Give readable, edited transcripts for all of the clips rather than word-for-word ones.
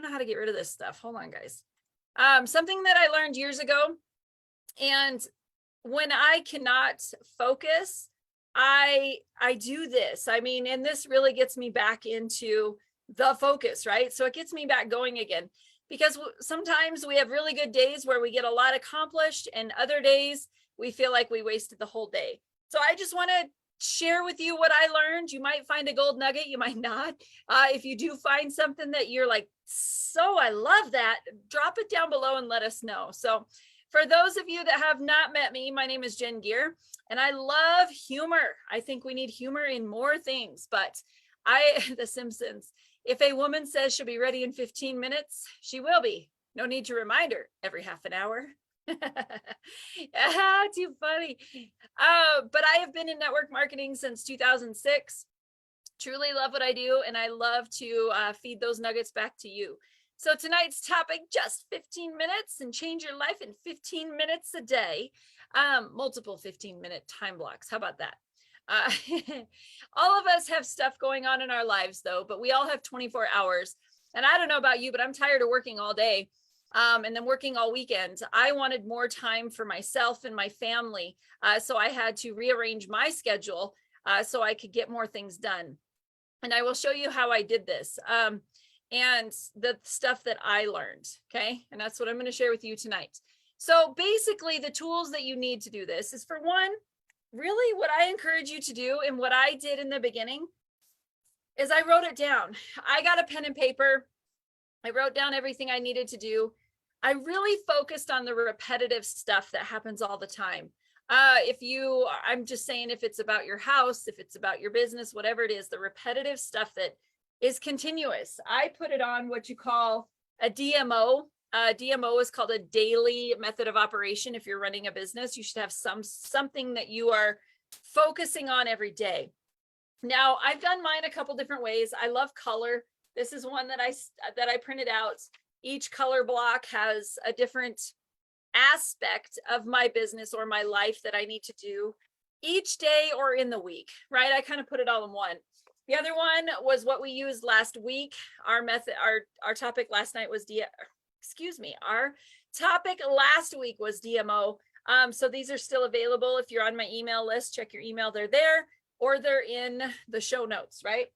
know how to get rid of this stuff. Hold on, guys. Something that I learned years ago, and when I cannot focus, I do this. I mean, and this really gets me back into the focus, right? So it gets me back going again, because sometimes we have really good days where we get a lot accomplished, and other days we feel like we wasted the whole day. So I just want to share with you what I learned. You might find a gold nugget, you might not. If you do find something that you're like, so I love that, drop it down below and let us know. So for those of you that have not met me, my name is Jen Gear, and I love humor. I think we need humor in more things, but The Simpsons, if a woman says she'll be ready in 15 minutes, she will be. No need to remind her every half an hour. Too funny. But I have been in network marketing since 2006. Truly love what I do, and I love to feed those nuggets back to you. So tonight's topic, just 15 minutes and change your life in 15 minutes a day. Multiple 15-minute time blocks. How about that? All of us have stuff going on in our lives, though, but we all have 24 hours. And I don't know about you, but I'm tired of working all day and then working all weekend. I wanted more time for myself and my family. So I had to rearrange my schedule so I could get more things done. And I will show you how I did this and the stuff that I learned. Okay. And that's what I'm going to share with you tonight. So basically, the tools that you need to do this is, for one, really what I encourage you to do, and what I did in the beginning, is I wrote it down. I got a pen and paper. I wrote down everything I needed to do. I really focused on the repetitive stuff that happens all the time. I'm just saying, if it's about your house, if it's about your business, whatever it is, the repetitive stuff that is continuous. I put it on what you call a DMO. DMO is called a daily method of operation. If you're running a business, you should have something that you are focusing on every day. Now, I've done mine a couple different ways. I love color. This is one that I printed out. Each color block has a different aspect of my business or my life that I need to do each day or in the week, right? I kind of put it all in one. The other one was what we used last week. Our topic last night was our topic last week was DMO. So these are still available. If you're on my email list, check your email. They're there, or they're in the show notes, right?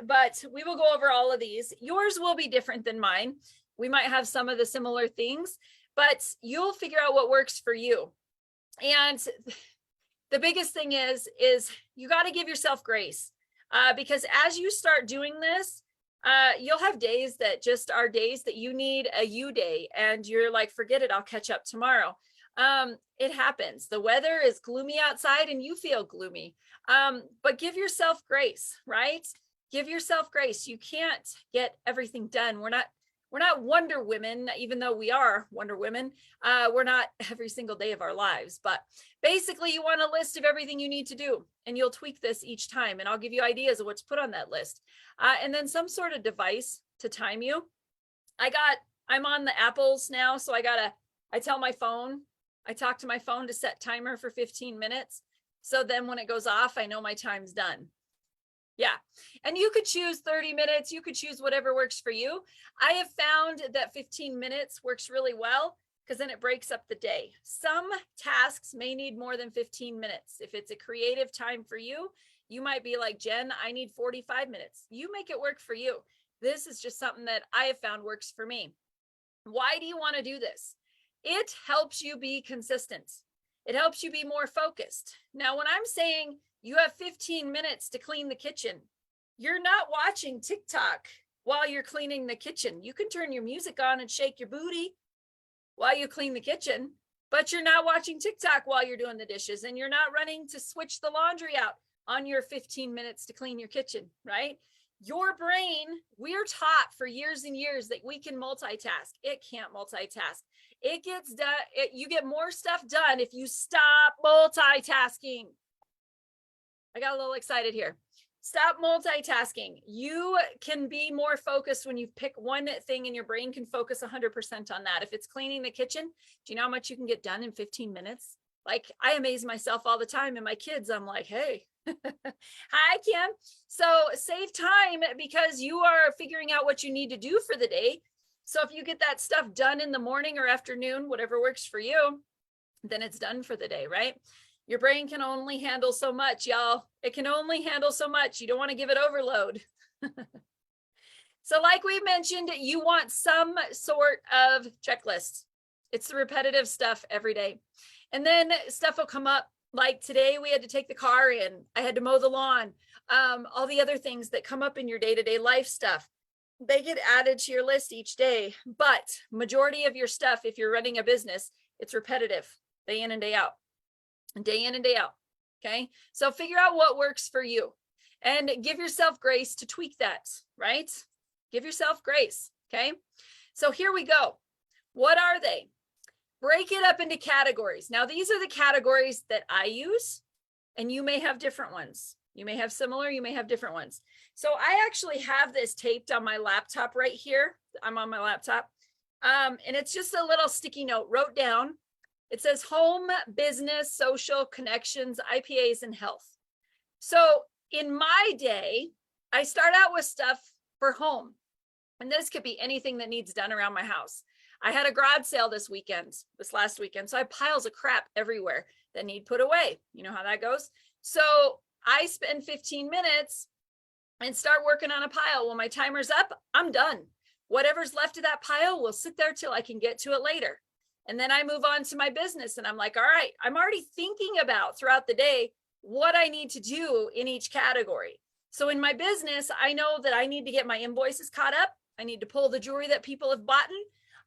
But we will go over all of these. Yours will be different than mine. We might have some of the similar things, but you'll figure out what works for you. And the biggest thing is you got to give yourself grace, because as you start doing this, you'll have days that just are days that you need a you day, and you're like, forget it, I'll catch up tomorrow. It happens. The weather is gloomy outside and you feel gloomy. But give yourself grace, right? Give yourself grace. You can't get everything done. We're not Wonder Women, even though we are Wonder Women. We're not every single day of our lives, but basically you want a list of everything you need to do, and you'll tweak this each time, and I'll give you ideas of what to put on that list. And then some sort of device to time you. I'm on the Apples now, so I tell my phone, I talk to my phone to set timer for 15 minutes. So then when it goes off, I know my time's done. Yeah. And you could choose 30 minutes. You could choose whatever works for you. I have found that 15 minutes works really well, because then it breaks up the day. Some tasks may need more than 15 minutes. If it's a creative time for you, you might be like, Jen, I need 45 minutes. You make it work for you. This is just something that I have found works for me. Why do you want to do this? It helps you be consistent. It helps you be more focused. Now, when I'm saying you have 15 minutes to clean the kitchen, you're not watching TikTok while you're cleaning the kitchen. You can turn your music on and shake your booty while you clean the kitchen, but you're not watching TikTok while you're doing the dishes, and you're not running to switch the laundry out on your 15 minutes to clean your kitchen, right? Your brain, we're taught for years and years that we can multitask. It can't multitask. It gets done. You get more stuff done if you stop multitasking. I got a little excited here. Stop multitasking. You can be more focused when you pick one thing, and your brain can focus 100% on that. If it's cleaning the kitchen, do you know how much you can get done in 15 minutes? Like, I amaze myself all the time, and my kids, I'm like, hey, Hi, Kim. So save time because you are figuring out what you need to do for the day. So if you get that stuff done in the morning or afternoon, whatever works for you, then it's done for the day, right? Your brain can only handle so much, y'all. It can only handle so much. You don't want to give it overload. So like we mentioned, you want some sort of checklist. It's the repetitive stuff every day. And then stuff will come up, like today we had to take the car in, I had to mow the lawn, all the other things that come up in your day-to-day life stuff. They get added to your list each day, but majority of your stuff, if you're running a business, it's repetitive, day in and day out, day in and day out. Okay. So figure out what works for you and give yourself grace to tweak that, right? Give yourself grace. Okay. So here we go. What are they? Break it up into categories. Now, these are the categories that I use, and you may have different ones. You may have similar, you may have different ones. So I actually have this taped on my laptop right here. I'm on my laptop. And it's just a little sticky note wrote down. It says home, business, social, connections, IPAs, and health. So in my day, I start out with stuff for home. And this could be anything that needs done around my house. I had a garage sale this last weekend. So I have piles of crap everywhere that need put away. You know how that goes. So I spend 15 minutes and start working on a pile. When my timer's up, I'm done. Whatever's left of that pile will sit there till I can get to it later. And then I move on to my business and I'm like, all right, I'm already thinking about throughout the day what I need to do in each category. So in my business, I know that I need to get my invoices caught up. I need to pull the jewelry that people have bought.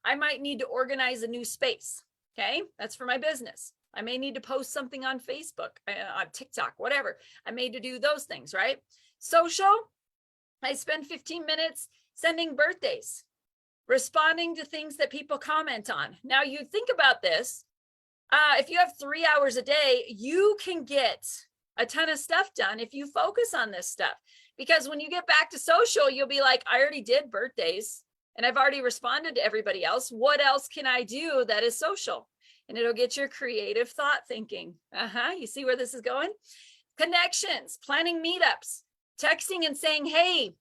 I might need to organize a new space. Okay. That's for my business. I may need to post something on Facebook, on TikTok, whatever. I may need to do those things, right? Social, I spend 15 minutes sending birthdays, responding to things that people comment on. Now you think about this. If you have 3 hours a day, you can get a ton of stuff done if you focus on this stuff. Because when you get back to social, you'll be like, I already did birthdays and I've already responded to everybody else. What else can I do that is social? And it'll get your creative thought thinking. You see where this is going? Connections, planning meetups, texting and saying, hey,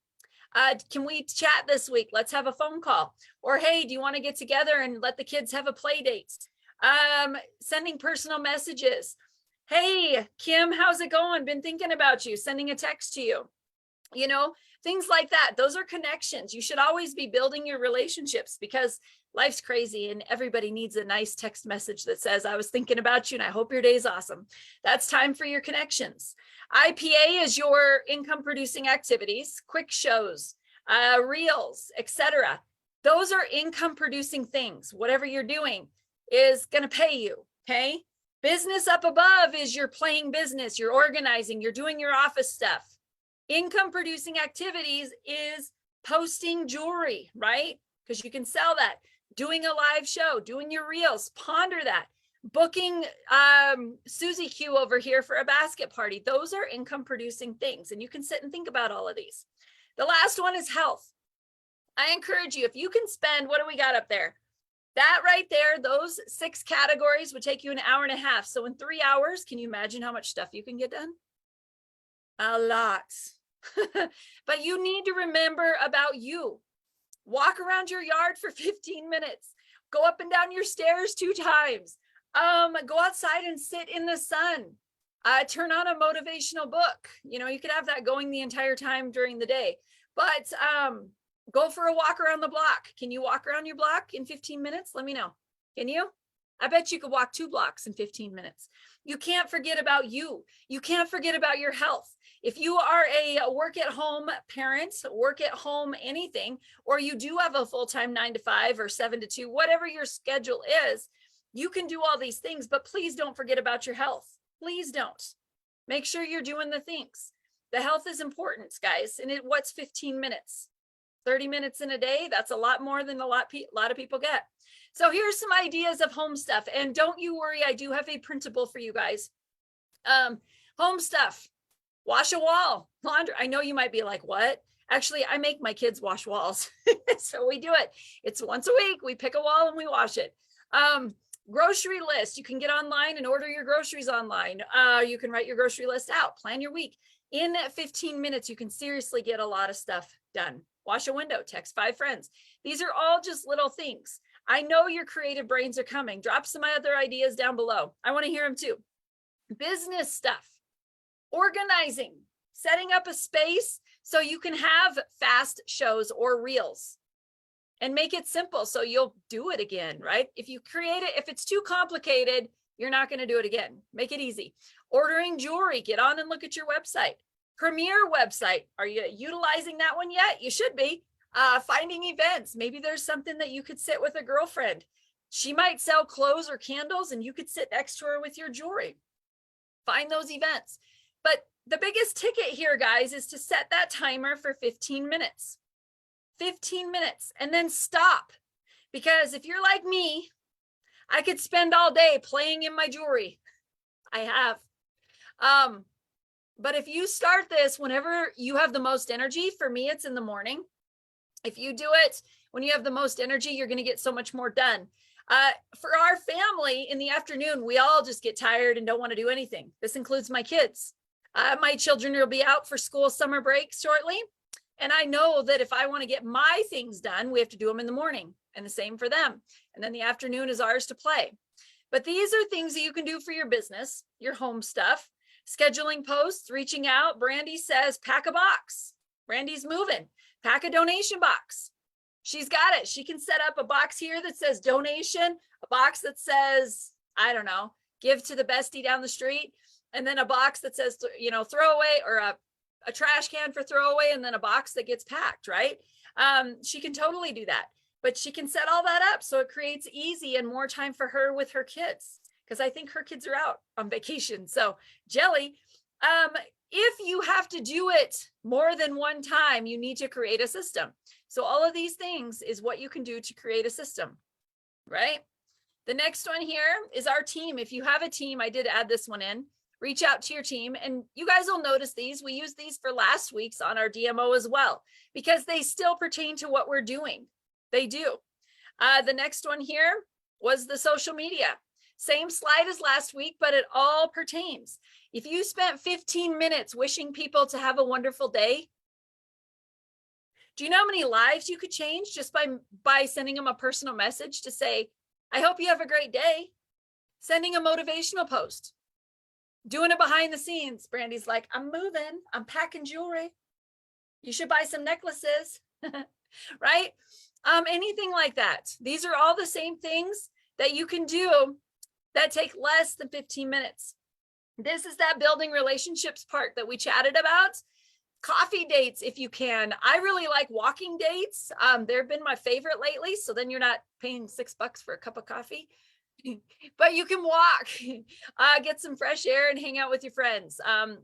can we chat this week? Let's have a phone call. Or, hey, do you want to get together and let the kids have a play date? Sending personal messages. Hey, Kim, how's it going? Been thinking about you, sending a text to you, things like that. Those are connections. You should always be building your relationships because life's crazy and everybody needs a nice text message that says, I was thinking about you and I hope your day's awesome. That's time for your connections. IPA is your income producing activities, quick shows, reels, etc. Those are income producing things. Whatever you're doing is going to pay you. Okay. Business up above is you're playing business, you're organizing, you're doing your office stuff. Income producing activities is posting jewelry, right? Because you can sell that. Doing a live show, doing your reels, ponder that. Booking Susie Q over here for a basket party. Those are income producing things. And you can sit and think about all of these. The last one is health. I encourage you, if you can spend, what do we got up there? That right there, those 6 categories would take you an hour and a half. So in 3 hours, can you imagine how much stuff you can get done? A lot. But you need to remember about you. Walk around your yard for 15 minutes. Go up and down your stairs 2 times. Go outside and sit in the sun. Turn on a motivational book. You could have that going the entire time during the day. But go for a walk around the block. Can you walk around your block in 15 minutes? Let me know. Can you? I bet you could walk 2 blocks in 15 minutes. You can't forget about you. You can't forget about your health. If you are a work at home parent, work at home anything, or you do have a full-time 9 to 5 or 7 to 2, whatever your schedule is, you can do all these things, but please don't forget about your health. Please don't. Make sure you're doing the things. The health is important, guys. And what's 15 minutes? 30 minutes in a day? That's a lot more than a lot of people get. So here's some ideas of home stuff. And don't you worry, I do have a printable for you guys. Home stuff. Wash a wall, laundry. I know you might be like, what? Actually, I make my kids wash walls. So we do it. It's once a week. We pick a wall and we wash it. Grocery list. You can get online and order your groceries online. You can write your grocery list out, plan your week. In that 15 minutes, you can seriously get a lot of stuff done. Wash a window, text 5 friends. These are all just little things. I know your creative brains are coming. Drop some other ideas down below. I want to hear them too. Business stuff, organizing, setting up a space so you can have fast shows or reels. And make it simple so you'll do it again, right? If you create it, if it's too complicated, you're not going to do it again. Make it easy. Ordering jewelry, get on and look at your website. Premier website, are you utilizing that one yet? You should be. Finding events, maybe there's something that you could sit with a girlfriend. She might sell clothes or candles and you could sit next to her with your jewelry. Find those events. But the biggest ticket here, guys, is to set that timer for 15 minutes. 15 minutes and then stop. Because if you're like me, I could spend all day playing in my jewelry. I have. But if you start this whenever you have the most energy, for me, it's in the morning. If you do it when you have the most energy, you're going to get so much more done. For our family in the afternoon, we all just get tired and don't want to do anything. This includes my kids. My children will be out for school summer break shortly. And I know that if I want to get my things done, we have to do them in the morning, and the same for them. And then the afternoon is ours to play. But these are things that you can do for your business, your home stuff, scheduling posts, reaching out. Brandy says, pack a box. Brandy's moving. Pack a donation box. She's got it. She can set up a box here that says donation, a box that says, I don't know, give to the bestie down the street, and then a box that says, throwaway, or a trash can for throwaway, and then a box that gets packed, right? She can totally do that, but she can set all that up so it creates easy and more time for her with her kids, because I think her kids are out on vacation. So Jelly, if you have to do it more than one time, you need to create a system. So all of these things is what you can do to create a system, right? The next one here is our team. If you have a team, I did add this one in. Reach out to your team, and you guys will notice these. We use these for last week's on our DMO as well, because they still pertain to what we're doing. They do. The next one here was the social media. Same slide as last week, but it all pertains. If you spent 15 minutes wishing people to have a wonderful day, do you know how many lives you could change just by sending them a personal message to say, I hope you have a great day? Sending a motivational post. Doing it behind the scenes. Brandy's like, I'm moving, I'm packing jewelry. You should buy some necklaces, right? Anything like that. These are all the same things that you can do that take less than 15 minutes. This is that building relationships part that we chatted about. Coffee dates, if you can. I really like walking dates. They've been my favorite lately. So then you're not paying $6 for a cup of coffee. But you can walk, get some fresh air and hang out with your friends. And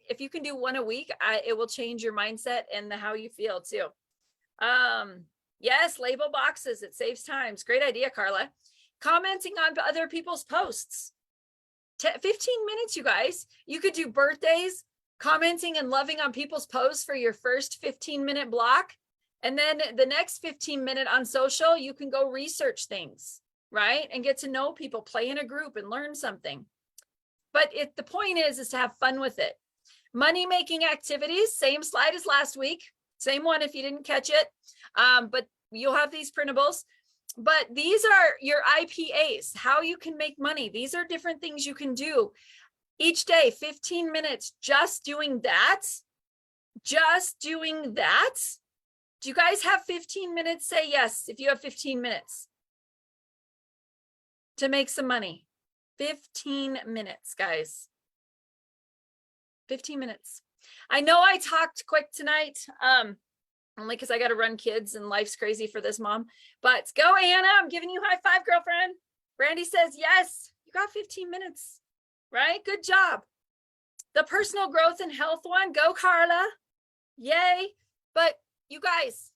if you can do one a week, it will change your mindset and how you feel too. Yes, label boxes. It saves times. Great idea, Carla. Commenting on other people's posts. 15 minutes, you guys. You could do birthdays, commenting and loving on people's posts for your first 15-minute block. And then the next 15-minute on social, you can go research things, right? And get to know people, play in a group and learn something. But the point is to have fun with it. Money-making activities, same slide as last week. Same one if you didn't catch it. But you'll have these printables. But these are your IPAs, how you can make money. These are different things you can do each day, 15 minutes, just doing that. Just doing that. Do you guys have 15 minutes? Say yes if you have 15 minutes. To make some money. 15 minutes, guys. 15 minutes. I know I talked quick tonight, only because I got to run kids and life's crazy for this mom. But go, Anna. I'm giving you high five, girlfriend. Brandy says, yes, you got 15 minutes, right? Good job. The personal growth and health one. Go, Carla. Yay. But you guys,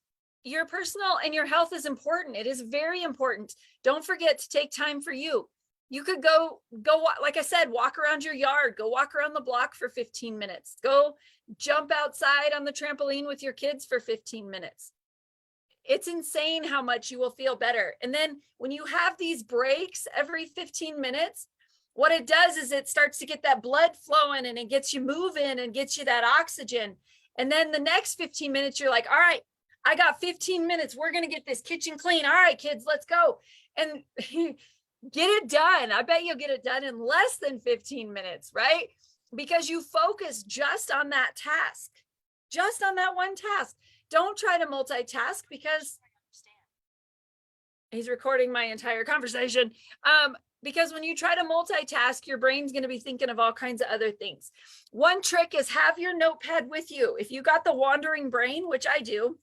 your personal and your health is important. It is very important. Don't forget to take time for you. You could go, like I said, walk around your yard, go walk around the block for 15 minutes, go jump outside on the trampoline with your kids for 15 minutes. It's insane how much you will feel better. And then when you have these breaks every 15 minutes, what it does is it starts to get that blood flowing and it gets you moving and gets you that oxygen. And then the next 15 minutes, you're like, all right, I got 15 minutes. We're going to get this kitchen clean. All right, kids, let's go. And get it done. I bet you'll get it done in less than 15 minutes, right? Because you focus just on that task, just on that one task. Don't try to multitask because he's recording my entire conversation. Because when you try to multitask, your brain's going to be thinking of all kinds of other things. One trick is have your notepad with you. If you got the wandering brain, which I do,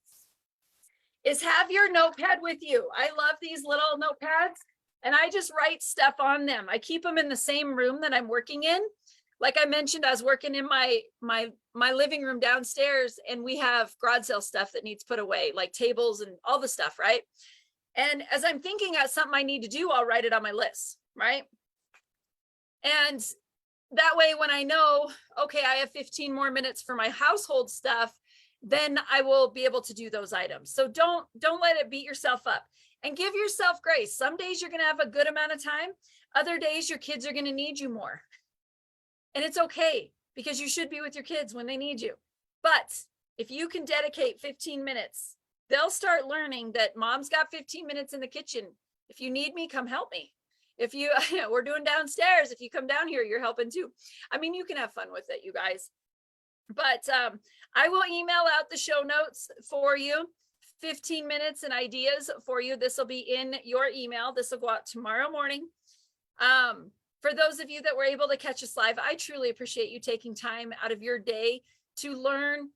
is have your notepad with you. I love these little notepads and I just write stuff on them. I keep them in the same room that I'm working in. Like I mentioned, I was working in my living room downstairs and we have garage sale stuff that needs put away, like tables and all the stuff, right? And as I'm thinking of something I need to do, I'll write it on my list, right? And that way, when I know, okay, I have 15 more minutes for my household stuff, then I will be able to do those items. So don't let it beat yourself up and give yourself grace. Some days you're going to have a good amount of time. Other days your kids are going to need you more. And it's okay because you should be with your kids when they need you. But if you can dedicate 15 minutes, they'll start learning that mom's got 15 minutes in the kitchen. If you need me, come help me. If you, we're doing downstairs, if you come down here, you're helping too. I mean, you can have fun with it, you guys. But I will email out the show notes for you, 15 minutes and ideas for you. This will be in your email. This will go out tomorrow morning. For those of you that were able to catch us live, I truly appreciate you taking time out of your day to learn